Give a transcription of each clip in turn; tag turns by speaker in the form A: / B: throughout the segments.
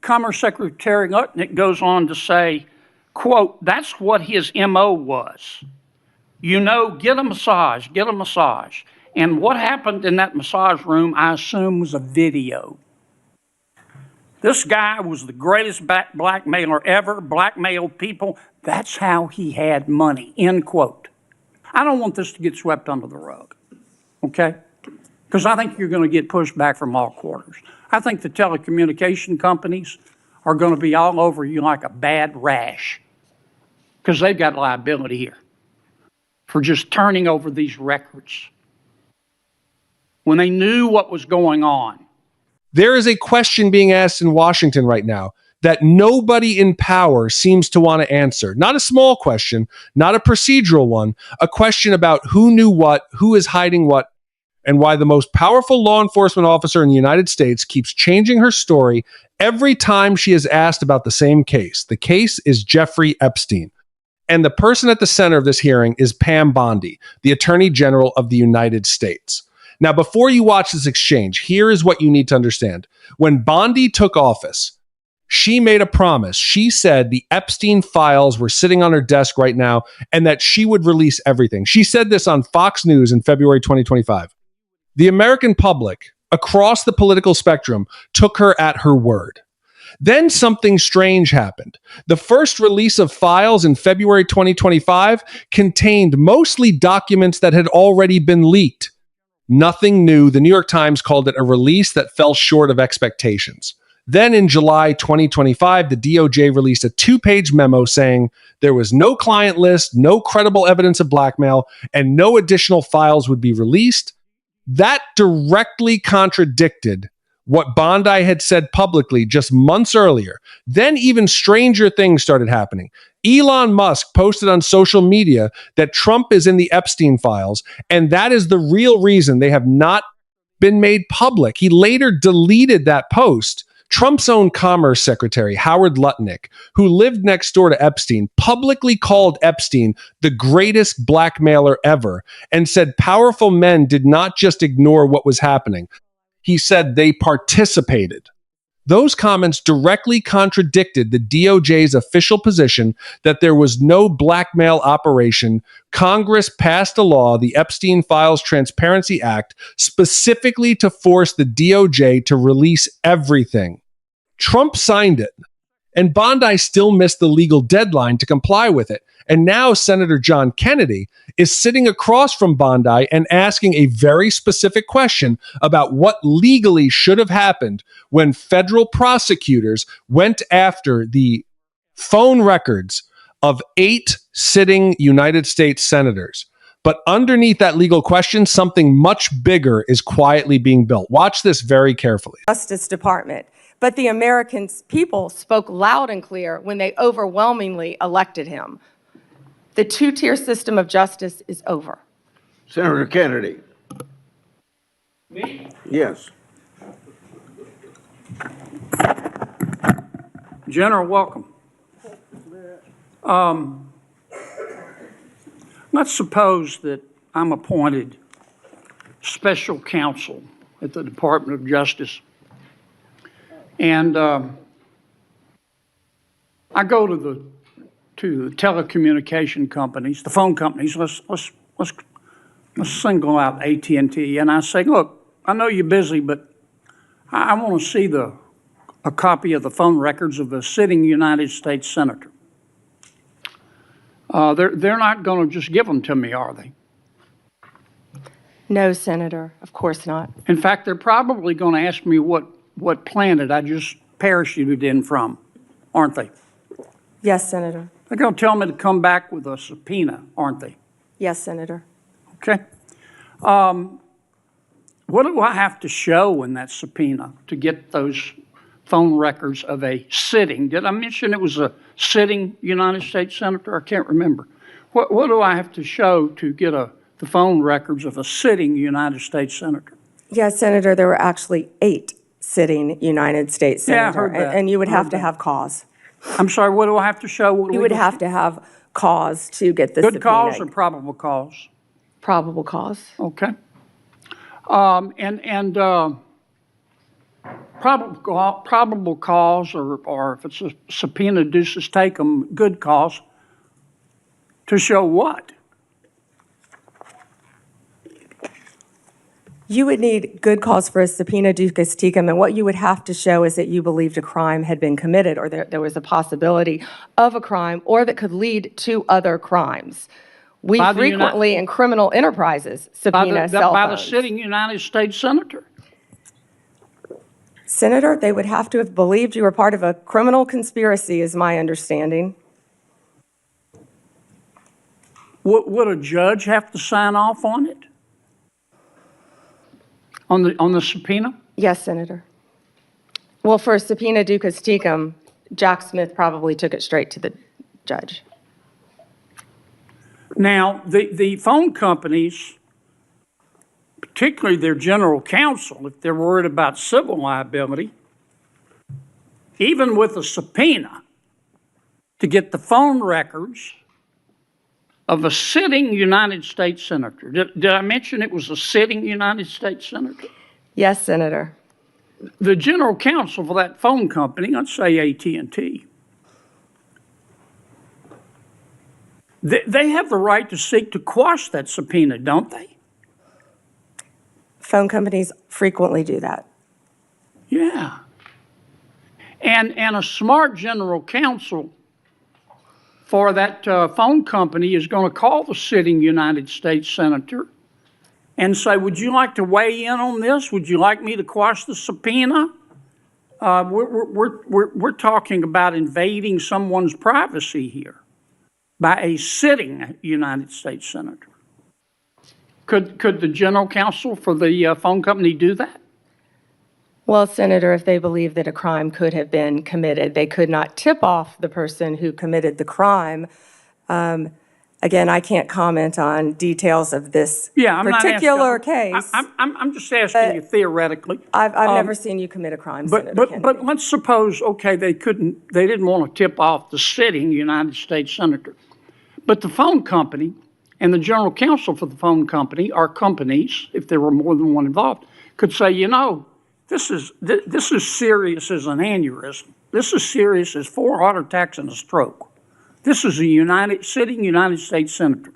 A: Commerce Secretary Lutnick goes on to say, quote, that's what his MO was. You know, get a massage, get a massage. And what happened in that massage room, I assume, was a video. This guy was the greatest blackmailer ever, blackmailed people. That's how he had money, end quote. I don't want this to get swept under the rug, okay? Because I think you're going to get pushed back from all quarters. I think the telecommunication companies are going to be all over you like a bad rash because they've got liability here for just turning over these records when they knew what was going on.
B: There is a question being asked in Washington right now that nobody in power seems to want to answer. Not a small question, not a procedural one, a question about who knew what, who is hiding what, and why the most powerful law enforcement officer in the United States keeps changing her story every time she is asked about the same case. The case is Jeffrey Epstein. And the person at the center of this hearing is Pam Bondi, the Attorney General of the United States. Now, before you watch this exchange, here is what you need to understand. When Bondi took office, she made a promise. She said the Epstein files were sitting on her desk right now and that she would release everything. She said this on Fox News in February 2025. The American public across the political spectrum took her at her word. Then something strange happened. The first release of files in February 2025 contained mostly documents that had already been leaked. Nothing new. The New York Times called it a release that fell short of expectations. Then in July 2025, the DOJ released a 2-page memo saying there was no client list, no credible evidence of blackmail, and no additional files would be released. That directly contradicted what Bondi had said publicly just months earlier. Then even stranger things started happening. Elon Musk posted on social media that Trump is in the Epstein files, and that is the real reason they have not been made public. He later deleted that post. Trump's own Commerce Secretary, Howard Lutnick, who lived next door to Epstein, publicly called Epstein the greatest blackmailer ever and said powerful men did not just ignore what was happening. He said they participated. Those comments directly contradicted the DOJ's official position that there was no blackmail operation. Congress passed a law, the Epstein Files Transparency Act, specifically to force the DOJ to release everything. Trump signed it, and Bondi still missed the legal deadline to comply with it. And now Senator John Kennedy is sitting across from Bondi and asking a very specific question about what legally should have happened when federal prosecutors went after the phone records of 8 sitting United States senators. But underneath that legal question, something much bigger is quietly being built. Watch this very carefully.
C: Justice Department. But the American people spoke loud and clear when they overwhelmingly elected him. The two-tier system of justice is over.
D: Senator Kennedy.
A: Me?
D: Yes.
A: General, welcome. Let's suppose that I'm appointed special counsel at the Department of Justice. And I go to the telecommunication companies, the phone companies. Let's single out AT&T, and I say, look, I know you're busy, but I want to see a copy of the phone records of a sitting United States senator. They're not going to just give them to me, are they?
C: No, Senator, of course not.
A: In fact, they're probably going to ask me what planet I just parachuted in from, aren't they?
C: Yes, Senator.
A: They're going to tell me to come back with a subpoena, aren't they?
C: Yes, Senator.
A: Okay. What do I have to show in that subpoena to get those phone records of a sitting? Did I mention it was a sitting United States senator? I can't remember. What do I have to show to get the phone records of a sitting United States senator?
C: Yes, Senator, there were actually 8 sitting United States senators.
A: Yeah, I heard that.
C: And you would have to have cause.
A: I'm sorry, what do I have to show?
C: You would have to have cause to get the subpoena.
A: Good cause or probable cause?
C: Probable cause.
A: Okay. probable cause, or if it's a subpoena duces tecum, good cause, to show what?
C: You would need good cause for a subpoena duces tecum, and what you would have to show is that you believed a crime had been committed, or there was a possibility of a crime, or that could lead to other crimes. We
A: By the
C: frequently, in criminal enterprises, subpoena cell
A: By the
C: phones.
A: sitting United States Senator?
C: Senator, they would have to have believed you were part of a criminal conspiracy, is my understanding.
A: Would a judge have to sign off on it? On the subpoena?
C: Yes, Senator. Well, for a subpoena duces tecum, Jack Smith probably took it straight to the judge.
A: Now, the phone companies, particularly their general counsel, if they're worried about civil liability, even with a subpoena to get the phone records of a sitting United States Senator. Did I mention it was a sitting United States Senator?
C: Yes, Senator.
A: The general counsel for that phone company, let's say AT&T, they have the right to seek to quash that subpoena, don't they?
C: Phone companies frequently do that.
A: Yeah. And a smart general counsel for that phone company is going to call the sitting United States Senator and say, would you like to weigh in on this? Would you like me to quash the subpoena? We're talking about invading someone's privacy here by a sitting United States Senator. Could the general counsel for the phone company do that?
C: Well, Senator, if they believe that a crime could have been committed, they could not tip off the person who committed the crime. Again, I can't comment on details of this particular case.
A: I'm just asking you theoretically.
C: I've never seen you commit a crime, Senator Kennedy.
A: But let's suppose, okay, they didn't want to tip off the sitting United States Senator. But the phone company and the general counsel for the phone company, or companies, if there were more than one involved, could say, you know, this is serious as an aneurysm. This is serious as 4 heart attacks and a stroke. This is a sitting United States Senator.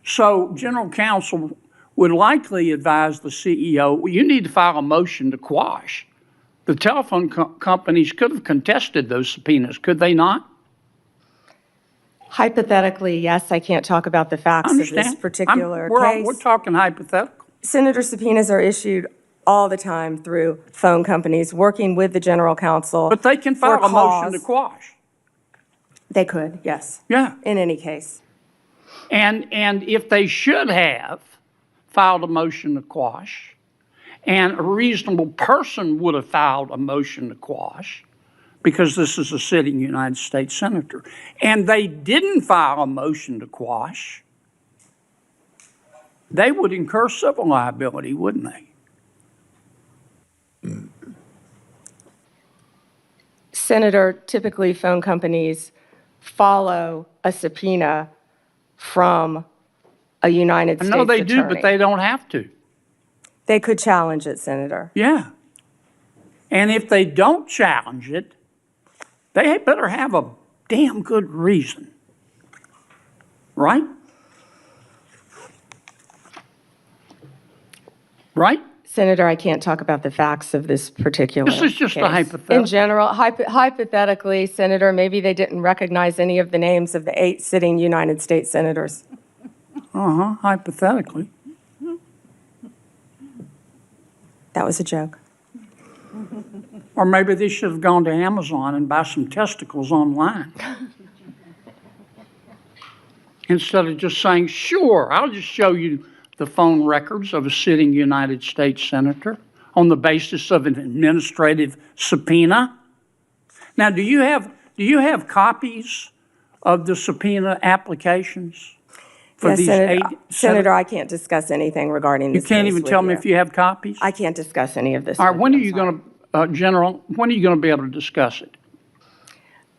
A: So general counsel would likely advise the CEO, well, you need to file a motion to quash. The telephone companies could have contested those subpoenas, could they not?
C: Hypothetically, yes. I can't talk about the facts of this particular case.
A: We're talking hypothetical.
C: Senator, subpoenas are issued all the time through phone companies working with the general counsel.
A: But they can file a motion to quash.
C: They could, yes.
A: Yeah.
C: In any case.
A: And if they should have filed a motion to quash, and a reasonable person would have filed a motion to quash, because this is a sitting United States Senator, and they didn't file a motion to quash, they would incur civil liability, wouldn't they?
C: Senator, typically phone companies follow a subpoena from a United States attorney.
A: I know they do, but they don't have to.
C: They could challenge it, Senator.
A: Yeah. And if they don't challenge it, they better have a damn good reason. Right? Right?
C: Senator, I can't talk about the facts of this particular
A: This is just
C: case.
A: a hypothetical.
C: In general, hypothetically, Senator, maybe they didn't recognize any of the names of the 8 sitting United States senators.
A: Hypothetically.
C: That was a joke.
A: Or maybe they should have gone to Amazon and buy some testicles online. Instead of just saying, sure, I'll just show you the phone records of a sitting United States Senator on the basis of an administrative subpoena. Now, do you have copies of the subpoena applications for
C: Yes,
A: these
C: Senator,
A: 8?
C: Senator, I can't discuss anything regarding this
A: You can't
C: case
A: even
C: with
A: tell me if you have copies?
C: I can't discuss any of this.
A: All right,
C: with
A: when are
C: I'm
A: you
C: sorry.
A: going to, General, when are you going to be able to discuss it?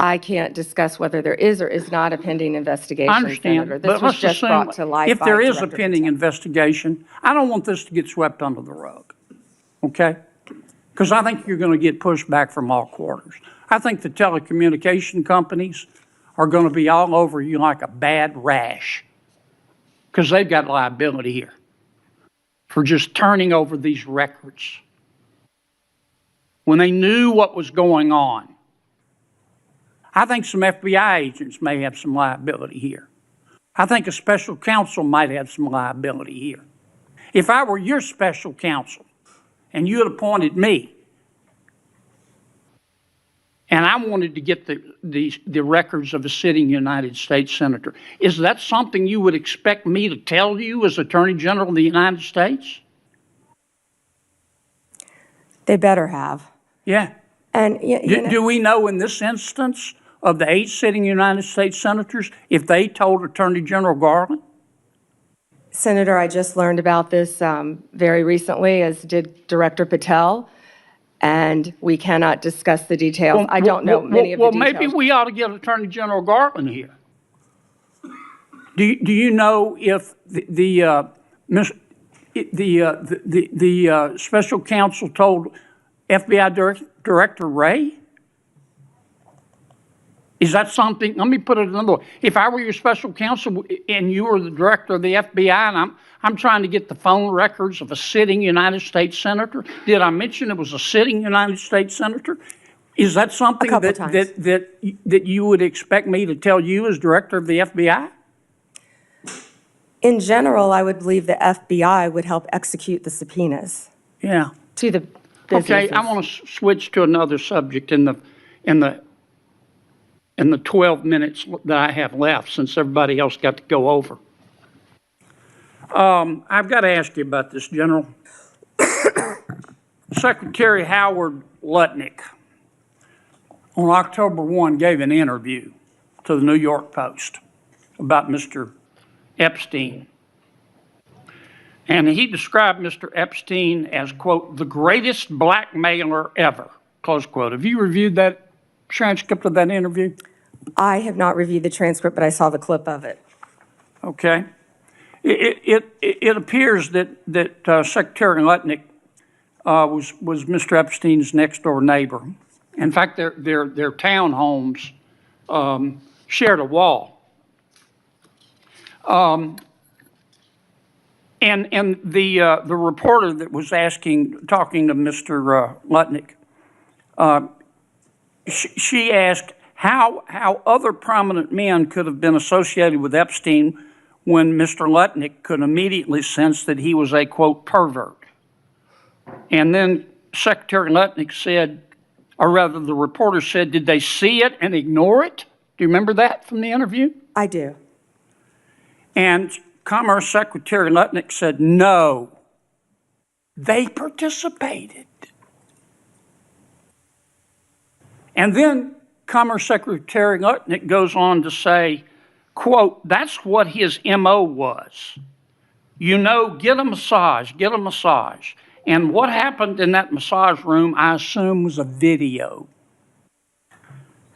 C: I can't discuss whether there is or is not a pending investigation,
A: I understand,
C: Senator.
A: but
C: This was
A: let's
C: just
A: assume
C: brought to light
A: if
C: by
A: there is a
C: Director
A: pending
C: Patel.
A: investigation, I don't want this to get swept under the rug, okay? because I think you're going to get pushback from all quarters. I think the telecommunication companies are going to be all over you like a bad rash because they've got liability here for just turning over these records when they knew what was going on. I think some FBI agents may have some liability here. I think a special counsel might have some liability here. If I were your special counsel and you had appointed me and I wanted to get the records of a sitting United States senator, is that something you would expect me to tell you as Attorney General of the United States?
C: They better have.
A: Yeah.
C: And
A: Do we know in this instance of the 8 sitting United States senators if they told Attorney General Garland?
C: Senator, I just learned about this very recently, as did Director Patel, and we cannot discuss the details. I don't know many of the details.
A: Well, maybe we ought to get Attorney General Garland here. Do you know if the special counsel told FBI Director Wray? Is that something? Let me put it another way. If I were your special counsel and you were the director of the FBI and I'm trying to get the phone records of a sitting United States senator, did I mention it was a sitting United States senator? Is that something that you would expect me to tell you as director of the FBI?
C: In general, I would believe the FBI would help execute the subpoenas.
A: Yeah.
C: To the businesses.
A: Okay, I want to switch to another subject in the 12 minutes that I have left, since everybody else got to go over. I've got to ask you about this, General. Secretary Howard Lutnick on October 1 gave an interview to the New York Post about Mr. Epstein. And he described Mr. Epstein as, quote, the greatest blackmailer ever, close quote. Have you reviewed that transcript of that interview?
C: I have not reviewed the transcript, but I saw the clip of it.
A: Okay. It appears that Secretary Lutnick was Mr. Epstein's next door neighbor. In fact, their townhomes shared a wall. And the reporter that was talking to Mr. Lutnick, she asked how other prominent men could have been associated with Epstein when Mr. Lutnick could immediately sense that he was a, quote, pervert. And then Secretary Lutnick said, or rather the reporter said, did they see it and ignore it? Do you remember that from the interview?
C: I do.
A: And Commerce Secretary Lutnick said, no, they participated. And then Commerce Secretary Lutnick goes on to say, quote, that's what his MO was. You know, get a massage, get a massage. And what happened in that massage room, I assume, was a video.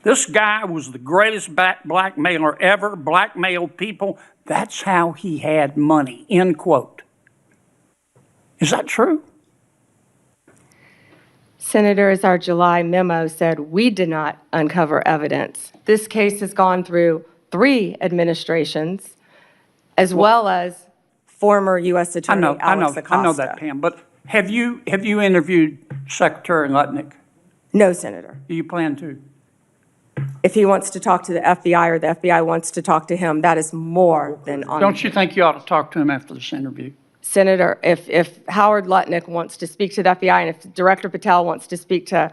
A: This guy was the greatest blackmailer ever, blackmailed people. That's how he had money, end quote. Is that true?
C: Senator, as our July memo said, we did not uncover evidence. This case has gone through 3 administrations, as well as former U.S. Attorney Alex Acosta.
A: I know that, Pam, but have you interviewed Secretary Lutnick?
C: No, Senator.
A: Do you plan to?
C: If he wants to talk to the FBI or the FBI wants to talk to him, that is more than on.
A: Don't you think you ought to talk to him after this interview?
C: Senator, if Howard Lutnick wants to speak to the FBI and if Director Patel wants to speak to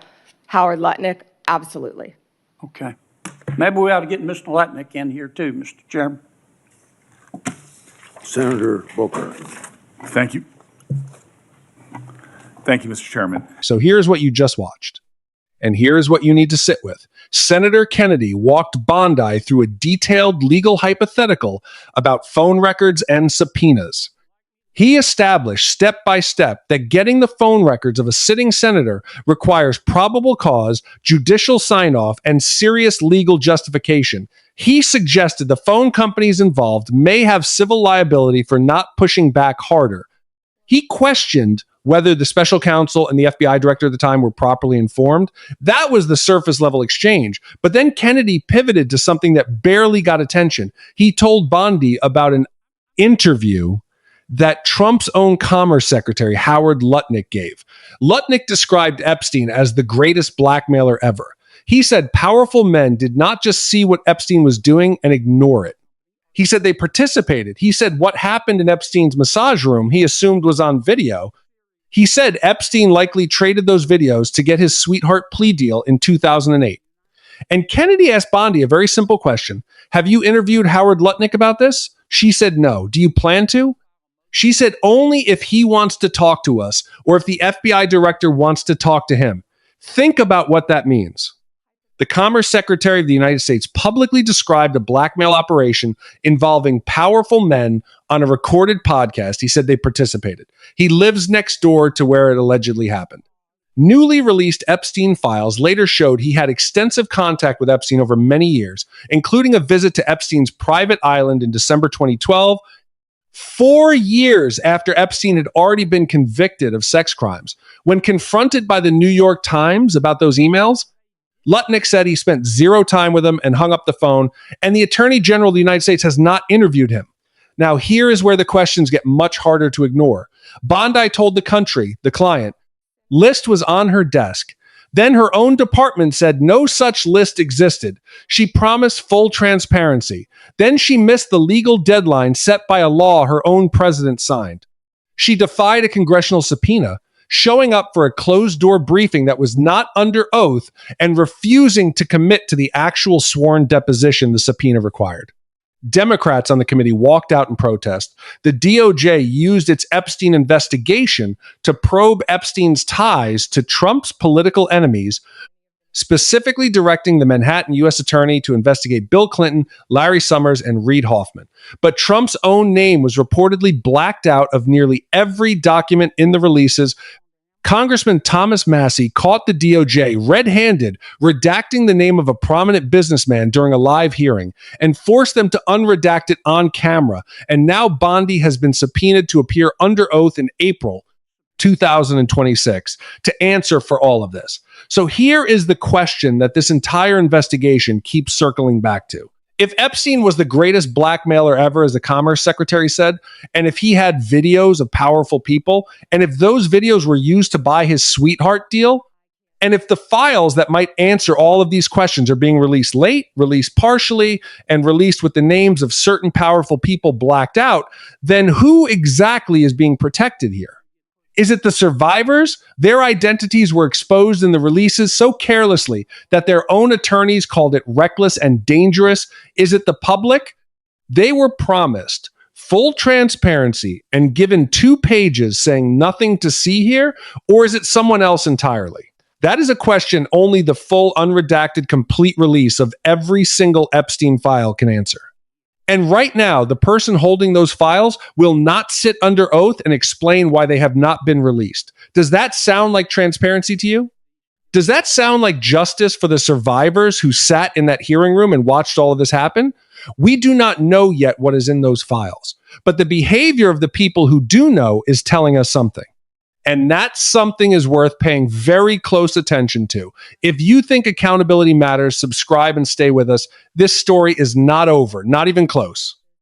C: Howard Lutnick, absolutely.
A: Okay. Maybe we ought to get Mr. Lutnick in here too, Mr. Chairman.
D: Senator Booker.
E: Thank you. Thank you, Mr. Chairman.
B: So here's what you just watched. And here's what you need to sit with. Senator Kennedy walked Bondi through a detailed legal hypothetical about phone records and subpoenas. He established step by step that getting the phone records of a sitting senator requires probable cause, judicial sign-off, and serious legal justification. He suggested the phone companies involved may have civil liability for not pushing back harder. He questioned whether the special counsel and the FBI director at the time were properly informed. That was the surface level exchange. But then Kennedy pivoted to something that barely got attention. He told Bondi about an interview that Trump's own Commerce Secretary, Howard Lutnick, gave. Lutnick described Epstein as the greatest blackmailer ever. He said powerful men did not just see what Epstein was doing and ignore it. He said they participated. He said what happened in Epstein's massage room he assumed was on video. He said Epstein likely traded those videos to get his sweetheart plea deal in 2008. And Kennedy asked Bondi a very simple question. Have you interviewed Howard Lutnick about this? She said no. Do you plan to? She said only if he wants to talk to us or if the FBI director wants to talk to him. Think about what that means. The Commerce Secretary of the United States publicly described a blackmail operation involving powerful men on a recorded podcast. He said they participated. He lives next door to where it allegedly happened. Newly released Epstein files later showed he had extensive contact with Epstein over many years, including a visit to Epstein's private island in December 2012, 4 years after Epstein had already been convicted of sex crimes. When confronted by the New York Times about those emails, Lutnick said he spent zero time with him and hung up the phone, and the Attorney General of the United States has not interviewed him. Now, here is where the questions get much harder to ignore. Bondi told the country, the client, list was on her desk. Then her own department said no such list existed. She promised full transparency. Then she missed the legal deadline set by a law her own president signed. She defied a congressional subpoena, showing up for a closed-door briefing that was not under oath and refusing to commit to the actual sworn deposition the subpoena required. Democrats on the committee walked out in protest. The DOJ used its Epstein investigation to probe Epstein's ties to Trump's political enemies, specifically directing the Manhattan U.S. attorney to investigate Bill Clinton, Larry Summers, and Reid Hoffman. But Trump's own name was reportedly blacked out of nearly every document in the releases. Congressman Thomas Massie caught the DOJ red-handed redacting the name of a prominent businessman during a live hearing and forced them to unredact it on camera. And now Bondi has been subpoenaed to appear under oath in April 2026 to answer for all of this. So here is the question that this entire investigation keeps circling back to. If Epstein was the greatest blackmailer ever, as the Commerce Secretary said, and if he had videos of powerful people, and if those videos were used to buy his sweetheart deal, and if the files that might answer all of these questions are being released late, released partially, and released with the names of certain powerful people blacked out, then who exactly is being protected here? Is it the survivors? Their identities were exposed in the releases so carelessly that their own attorneys called it reckless and dangerous. Is it the public? They were promised full transparency and given 2 pages saying nothing to see here, or is it someone else entirely? That is a question only the full unredacted complete release of every single Epstein file can answer. And right now, the person holding those files will not sit under oath and explain why they have not been released. Does that sound like transparency to you? Does that sound like justice for the survivors who sat in that hearing room and watched all of this happen? We do not know yet what is in those files, but the behavior of the people who do know is telling us something. And that something is worth paying very close attention to. If you think accountability matters, subscribe and stay with us. This story is not over, not even close.